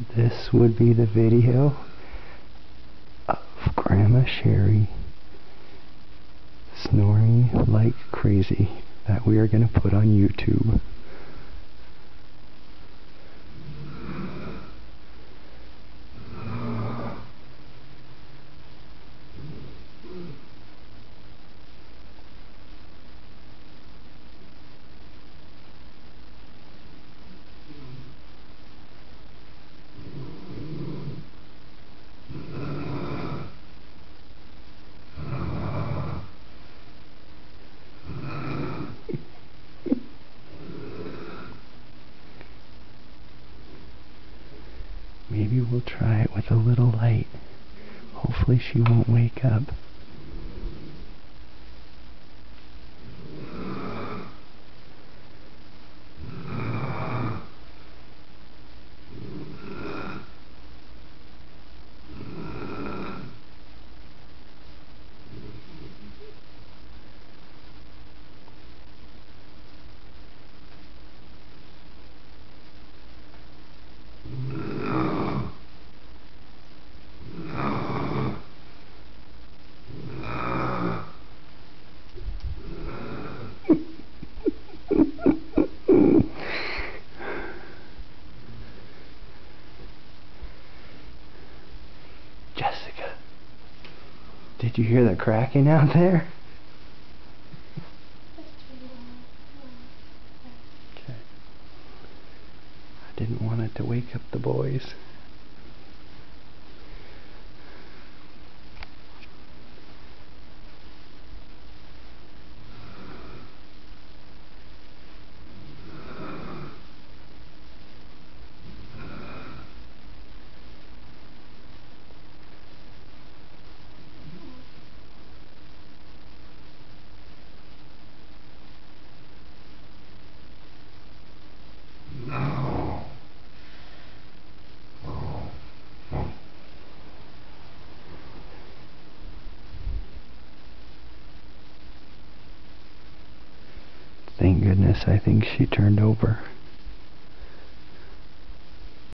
This would be the video of Grandma Sherry snoring like crazy that we are going to put on YouTube. Maybe we'll try it with a little light. Hopefully she won't wake up. Jessica, did you hear the cracking out there? Okay. I didn't want it to wake up the boys. Thank goodness, I think she turned over.